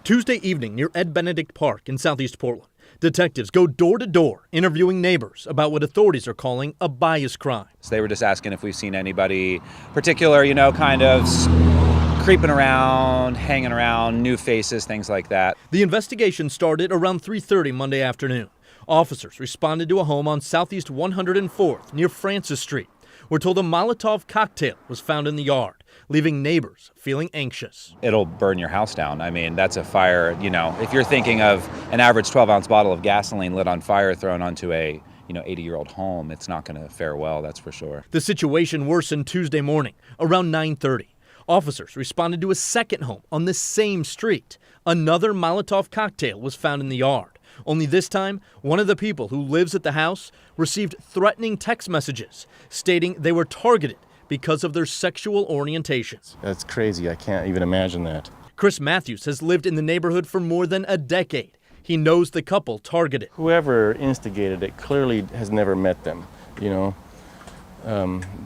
Tuesday evening near Ed Benedict Park in Southeast Portland, detectives go door to door interviewing neighbors about what authorities are calling a bias crime. So they were just asking if we've seen anybody particular, kind of creeping around, hanging around, new faces, things like that. The investigation started around 3:30 Monday afternoon. Officers responded to a home on Southeast 104th near Francis Street. We're told a Molotov cocktail was found in the yard, leaving neighbors feeling anxious. It'll burn your house down. I mean, that's a fire, if you're thinking of an average 12-ounce bottle of gasoline lit on fire thrown onto a 80-year-old home, it's not going to fare well, that's for sure. The situation worsened Tuesday morning around 9:30. Officers responded to a second home on the same street. Another Molotov cocktail was found in the yard. Only this time, one of the people who lives at the house received threatening text messages stating they were targeted because of their sexual orientations. That's crazy. I can't even imagine that. Chris Matthews has lived in the neighborhood for more than a decade. He knows the couple targeted. Whoever instigated it clearly has never met them.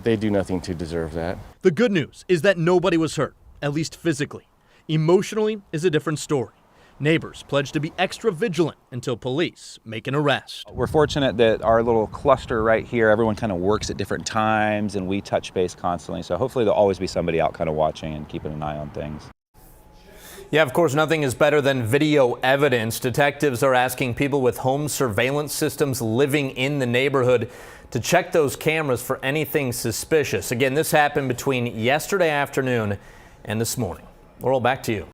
They do nothing to deserve that. The good news is that nobody was hurt, at least physically. Emotionally is a different story. Neighbors pledge to be extra vigilant until police make an arrest. We're fortunate that our little cluster right here, everyone kind of works at different times and we touch base constantly. So hopefully there'll always be somebody out kind of watching and keeping an eye on things. Yeah, of course, nothing is better than video evidence. Detectives are asking people with home surveillance systems living in the neighborhood to check those cameras for anything suspicious. Again, this happened between yesterday afternoon and this morning. Laurel, back to you.